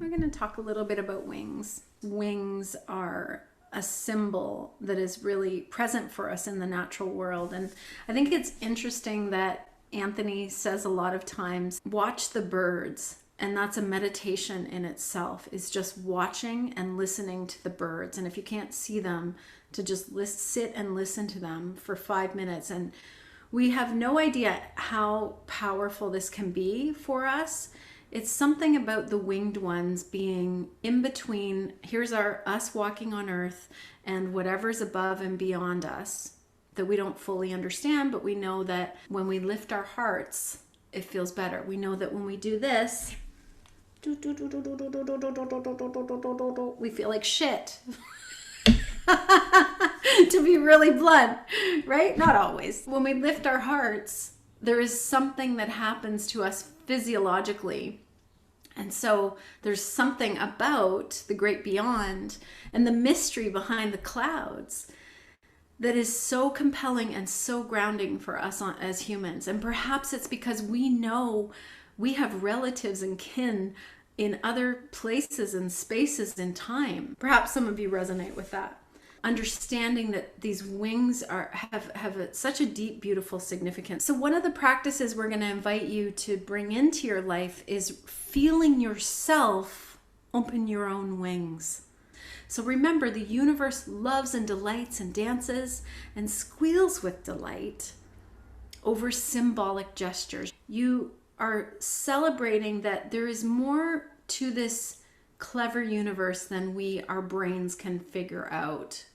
We're going to talk a little bit about wings. Wings are a symbol that is really present for us in the natural world. And I think it's interesting that Anthony says a lot of times, watch the birds. And that's a meditation in itself, is just watching and listening to the birds. And if you can't see them, to just sit and listen to them for 5 minutes. And we have no idea how powerful this can be for us. It's something about the winged ones being in between. Here's us walking on earth and whatever's above and beyond us that we don't fully understand, but we know that when we lift our hearts, it feels better. We know that when we do this, we feel like shit. To be really blunt, right? Not always. When we lift our hearts, there is something that happens to us physiologically. And so there's something about the great beyond and the mystery behind the clouds that is so compelling and so grounding for us as humans. And perhaps it's because we know we have relatives and kin in other places and spaces in time. Perhaps some of you resonate with that. Understanding that these wings have such a deep, beautiful significance. So one of the practices we're going to invite you to bring into your life is feeling yourself open your own wings. So remember, the universe loves and delights and dances and squeals with delight over symbolic gestures. You are celebrating that there is more to this clever universe than our brains can figure out.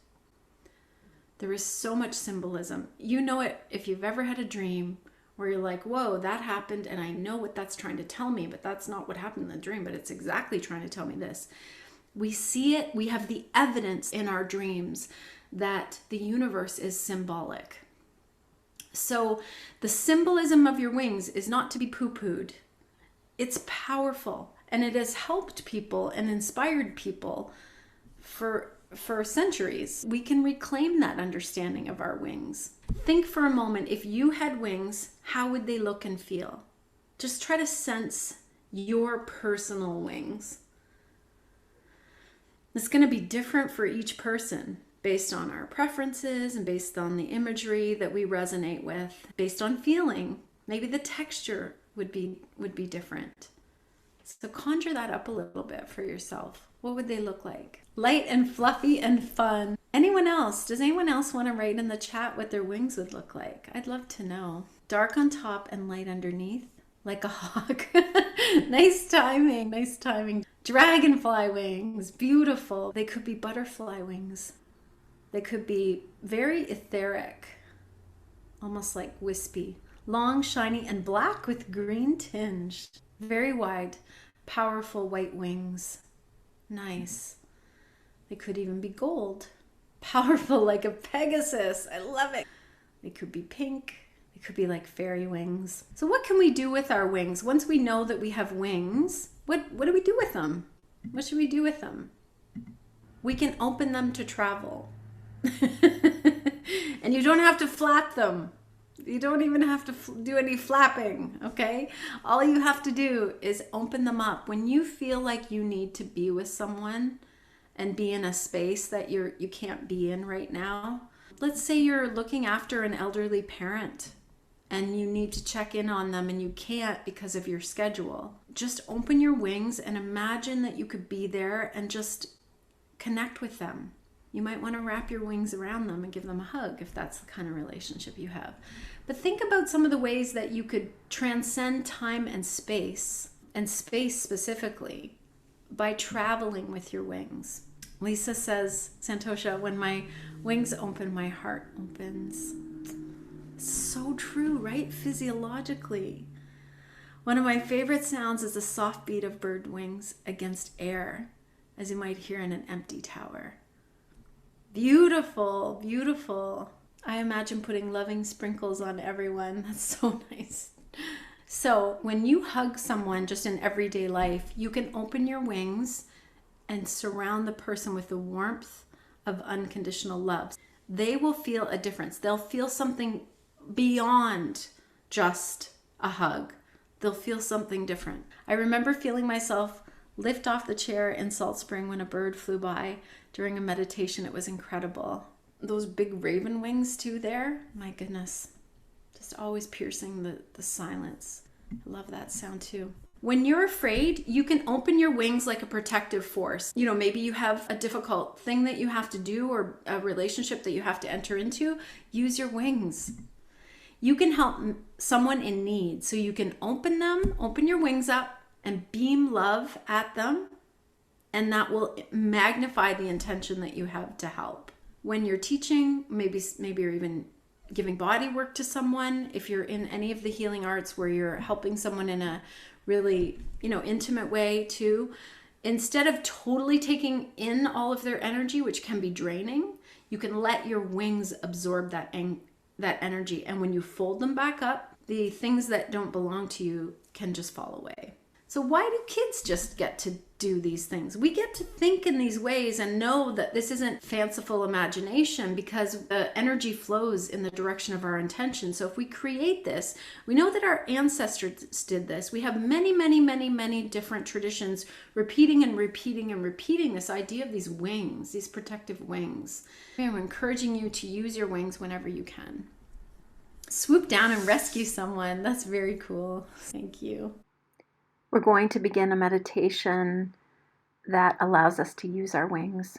There is so much symbolism. You know it if you've ever had a dream where you're like, whoa, that happened and I know what that's trying to tell me, but that's not what happened in the dream, but it's exactly trying to tell me this. We see it, we have the evidence in our dreams that the universe is symbolic. So the symbolism of your wings is not to be poo-pooed. It's powerful, and it has helped people and inspired people for centuries. We can reclaim that understanding of our wings. Think for a moment, if you had wings, how would they look and feel? Just try to sense your personal wings. It's going to be different for each person based on our preferences and based on the imagery that we resonate with, based on feeling. Maybe the texture would be different. So conjure that up a little bit for yourself. What would they look like? Light and fluffy and fun. Anyone else? Does anyone else want to write in the chat what their wings would look like? I'd love to know. Dark on top and light underneath, like a hawk. Nice timing, nice timing. Dragonfly wings, beautiful. They could be butterfly wings. They could be very etheric, almost like wispy. Long, shiny, and black with green tinge. Very wide, powerful white wings. Nice. They could even be gold. Powerful like a Pegasus. I love it. They could be pink. They could be like fairy wings. So what can we do with our wings? Once we know that we have wings, what do we do with them? What should we do with them? We can open them to travel. And you don't have to flap them. You don't even have to do any flapping, okay? All you have to do is open them up. When you feel like you need to be with someone and be in a space that you can't be in right now. Let's say you're looking after an elderly parent and you need to check in on them and you can't because of your schedule. Just open your wings and imagine that you could be there and just connect with them. You might want to wrap your wings around them and give them a hug if that's the kind of relationship you have. But think about some of the ways that you could transcend time and space specifically, by traveling with your wings. Lisa says, Santosha, when my wings open, my heart opens. So true, right? Physiologically. One of my favorite sounds is the soft beat of bird wings against air, as you might hear in an empty tower. Beautiful, beautiful. I imagine putting loving sprinkles on everyone. That's so nice. So when you hug someone just in everyday life, you can open your wings and surround the person with the warmth of unconditional love. They will feel a difference. They'll feel something beyond just a hug. They'll feel something different. I remember feeling myself lift off the chair in Salt Spring when a bird flew by during a meditation. It was incredible. Those big raven wings too there, my goodness, just always piercing the silence. I love that sound too. When you're afraid, you can open your wings like a protective force. You know, maybe you have a difficult thing that you have to do or a relationship that you have to enter into. Use your wings. You can help someone in need. So you can open your wings up and beam love at them. And that will magnify the intention that you have to help. When you're teaching, maybe you're even giving body work to someone. If you're in any of the healing arts where you're helping someone in a really, intimate way too, instead of totally taking in all of their energy, which can be draining, you can let your wings absorb that energy. And when you fold them back up, the things that don't belong to you can just fall away. So why do kids just get to do these things? We get to think in these ways and know that this isn't fanciful imagination because the energy flows in the direction of our intention. So if we create this, we know that our ancestors did this. We have many, many, many, many different traditions repeating and repeating and repeating this idea of these wings, these protective wings. I'm encouraging you to use your wings whenever you can. Swoop down and rescue someone. That's very cool. Thank you. We're going to begin a meditation that allows us to use our wings.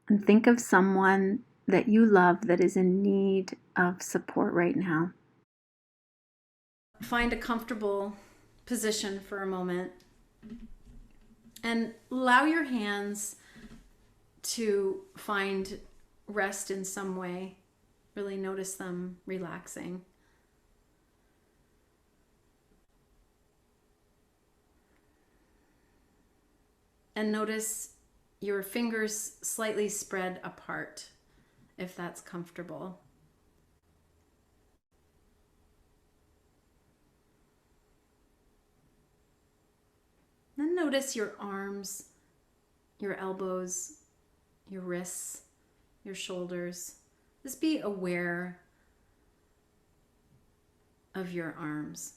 And think of someone that you love that is in need of support right now. Find a comfortable position for a moment and allow your hands to find rest in some way. Really notice them relaxing. And notice your fingers slightly spread apart, if that's comfortable. Then notice your arms, your elbows, your wrists, your shoulders. Just be aware of your arms.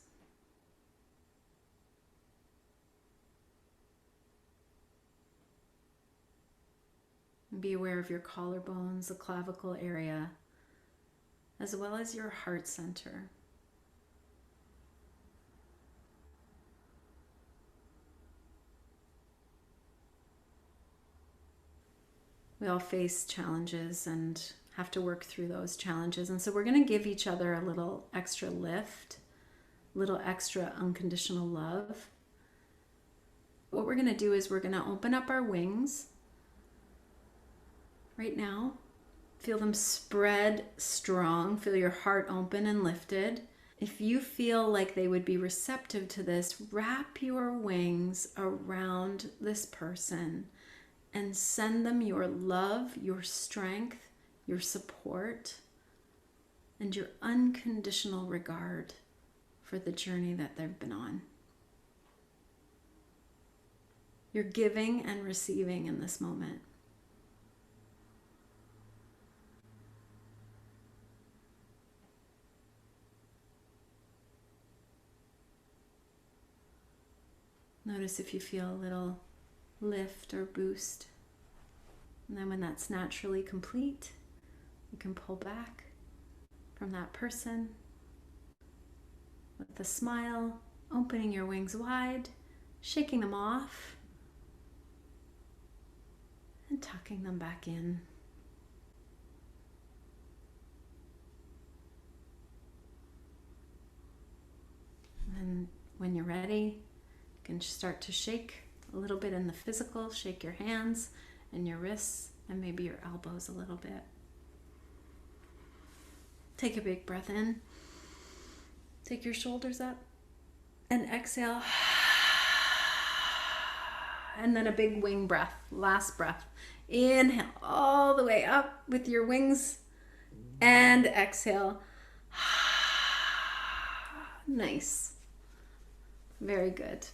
Be aware of your collarbones, the clavicle area, as well as your heart center. We all face challenges and have to work through those challenges. And so we're going to give each other a little extra lift, a little extra unconditional love. What we're going to do is we're going to open up our wings. Right now, feel them spread strong. Feel your heart open and lifted. If you feel like they would be receptive to this, wrap your wings around this person and send them your love, your strength, your support, and your unconditional regard for the journey that they've been on. You're giving and receiving in this moment. Notice if you feel a little lift or boost. And then when that's naturally complete, you can pull back from that person with a smile, opening your wings wide, shaking them off, and tucking them back in. And when you're ready, you can start to shake a little bit in the physical, shake your hands and your wrists and maybe your elbows a little bit. Take a big breath in. Take your shoulders up and exhale. And then a big wing breath, last breath. Inhale all the way up with your wings and exhale. Nice. Very good.